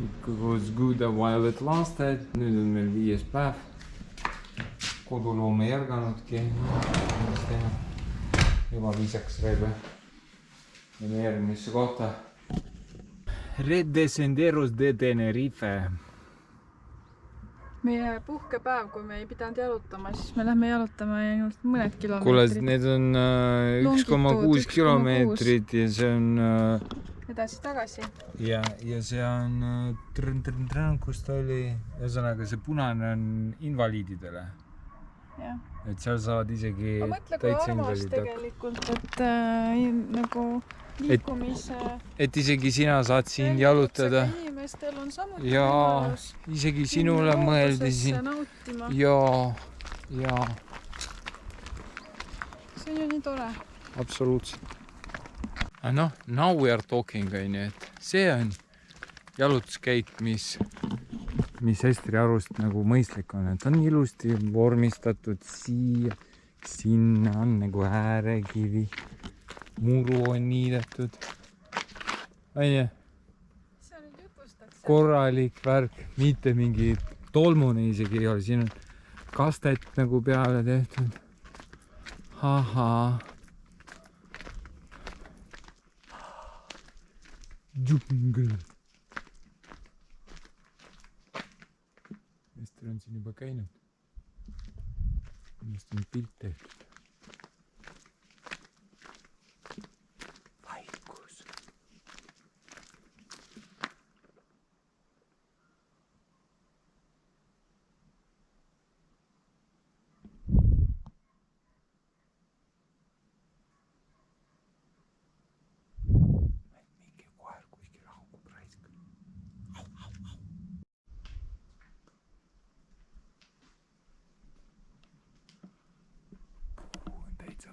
It goes good a while it lasted. Nüüd on meil 5. päev. Koduloome järganudki. Juba viisaks reebe. Minu järgmisse kohta. Red de Senderos de Tenerife. Meie puhkepäev, kui me ei pidanud jalutama, siis me lähme jalutama ainult mõned kilomeetrid. Kuule, need on 1,6 kilomeetrit ja see on... edasi-tagasi. Ja see on... kus ta oli? Ühesõnaga, see punane on invaliididele. Ja. Et seal saavad isegi täitsa invaliidid. Tegelikult, et nagu liikumise... Et isegi sina saad siin jalutada. Inimestel on samuti võimalus. Isegi sinule mõeldi siin. Ja. See on ju nii tore. Absoluutselt. No, now we are talking, et see on jalutuskäik, mis Estri arust nagu mõistlik on, et on ilusti vormistatud siia, sinna on nagu äärekivi, muru on niidetud. Aine, korralik värk, mitte mingi tolmune isegi ei ole, siin on kastet nagu peale tehtud. Ahaa. Džungl. Ester on siin juba käinud. Millest on pilt tehtud. Vaikus.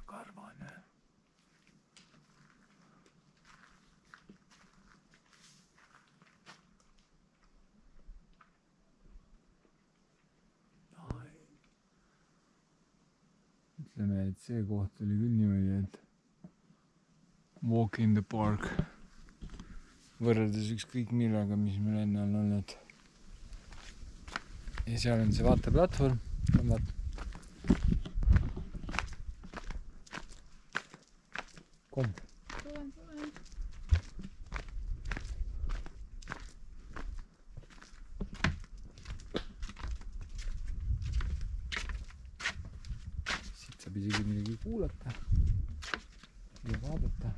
Karvane. Ütleme, et see koht oli küll niimoodi, et walk in the park võrreldes ükskõik millega, mis meil enne on olnud. Ja seal on see vaateplatvorm. Kom. Tulen. Siit saab isegi midagi kuulata ja vaadata.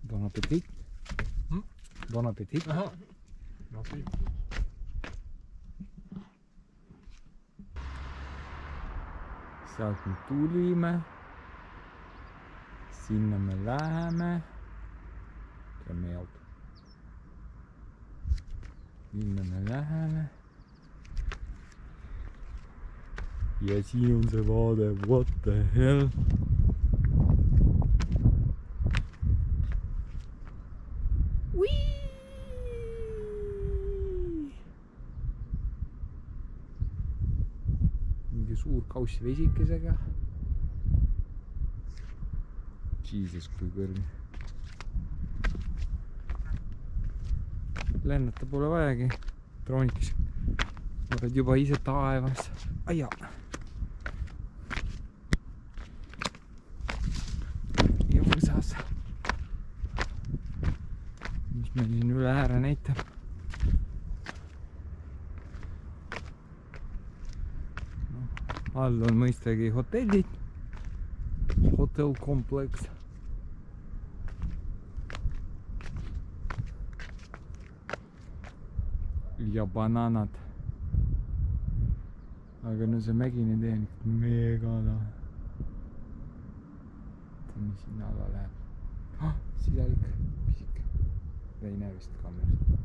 Bon appétit. Bon appétit. Aha. Merci. Sealt me tulime, sinna me läheme, teeme jalg. Sinna me läheme. Ja siin on see vaade, what the hell. Suur kaussi vesikesega. Jesus, kui kõrge. Lennata pole vajagi. Troonikis. Oled juba ise taevas. Aia. Ja võsas. Mis meil siin üle ääre näitab. All on mõistagi hotellid, hotellkompleks. Ja bananad. Aga no see mägine tee on mega lahe. Mis sinna alla läheb. Sisalik, pisik. Ei näe vist kaamerast.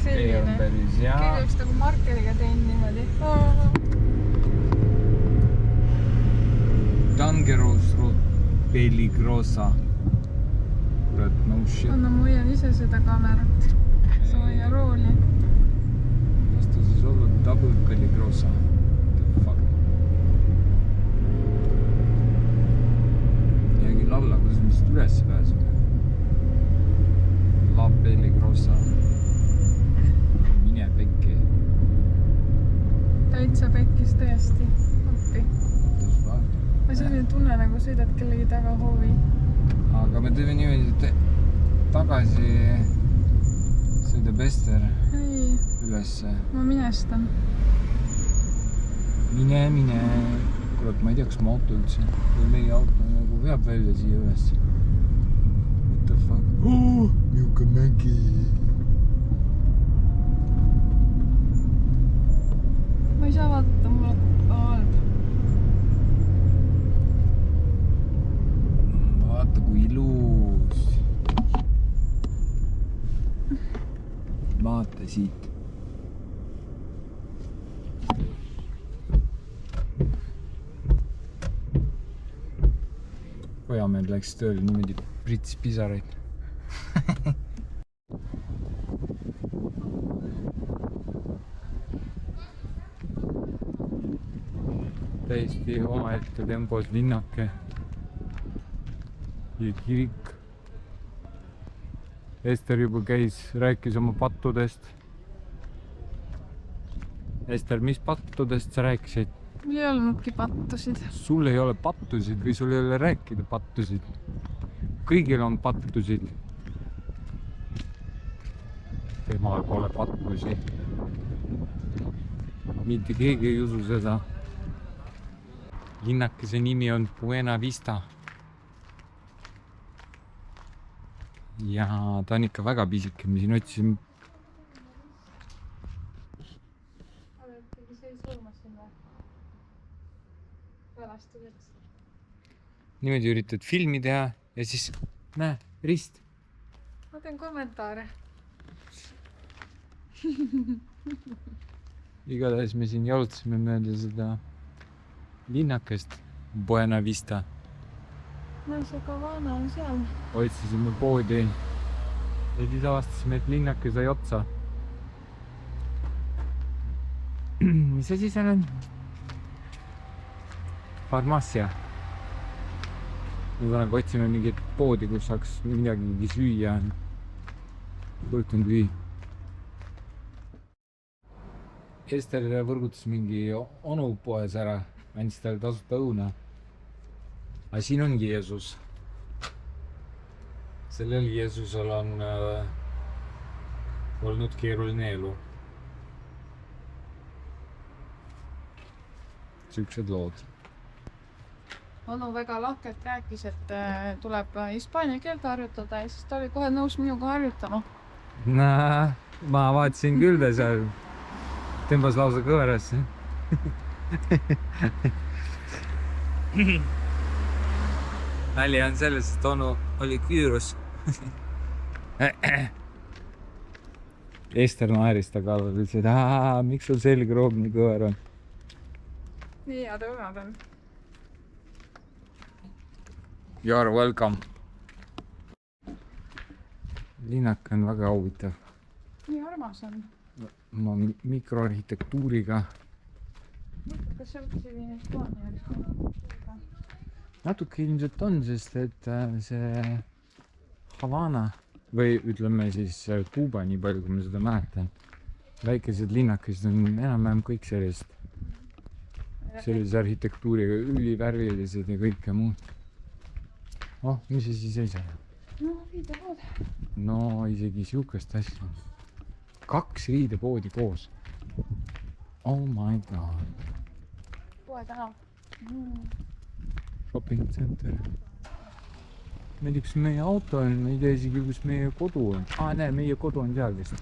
Selline. Kõige üks nagu markeriga tein niimoodi. Dangerous Road Peligrosa. Kurat, no shit. Anna, ma hoian ise seda kaamerat. Sa hoia rooli. Mis ta siis olla? Double Peligrosa. The fuck. Jäägi üles pääseme. La Pelligrossa. Mine pekki. Täitsa pekkis tõesti. Appi. Tõsva. Ma selline tunne nagu sõidad kellegi taga hoovi. Aga me teeme niimoodi, et tagasi sõidab Ester Ei, ülesse. ma minestan. Mine. Kurat, ma ei tea, kas mu auto üldse või meie auto nagu veab välja siia üles. What the fuck? Miuke mägi. Ma ei saa vaadata, mul on halb. Vaata, kui ilus. Vaata siit. Pojameel läks tööle niimoodi pritsis pisaraid. Täiesti omaette tempos linnake ja kirik. Ester juba rääkis oma pattudest. Ester, mis pattudest sa rääkisid? Mul ei olnudki pattusid. Sul ei ole pattusid või sul ei ole rääkida pattusid? Kõigil on pattusid. Temal pole pattusi. Mitte keegi ei usu seda. Linnakese nimi on Buena Vista. Ja ta on ikka väga pisike, me siin otsisime. Niimoodi üritad filmi teha ja siis näe, rist. Ma teen kommentaare. Igatahes me siin jalutasime mööda seda linnakest Buena Vista. No see Kavana on seal. Otsisime poodi ja siis avastasime, et linnake sai otsa. Mis asi seal on? Farmacia. Nüüd nagu otsime mingit poodi, kus saaks midagi süüa. Võtnud vii. Ester võrgutas mingi onu poes ära, andis talle tasuta õuna. Aga siin ongi Jeesus. Sellel Jeesusel on olnud keeruline elu. Siuksed lood. Onu väga lahkelt rääkis, et tuleb hispaania keelt harjutada ja siis ta oli kohe nõus minuga harjutama. Ma vaatasin küll ta seal. Tõmbas lausa kõverasse. Nali on selles, et onu oli küürus. Ester naeris ta kallal, ütles, et miks sul selgroog nii kõver on? Nii head õunad on. You are welcome. Linnak on väga huvitav. Nii armas on. Oma mikroarhitektuuriga. Kas see võtsi selline Natuke ilmselt on, sest et see Havana või ütleme siis Kuuba, nii palju kui ma seda mäletan. Väikesed linnakesed on enam-vähem kõik sellise arhitektuuriga, ülivärvilised ja kõike muud. Oh, mis see siis ei saa? No, riidepood. No, isegi siukest asja. 2 riidepoodi koos. Oh my god. Poe tänav. Shopping center. Ma ei tea, kus meie auto on, ma ei tea isegi, kus meie kodu on. Näe, meie kodu on seal vist.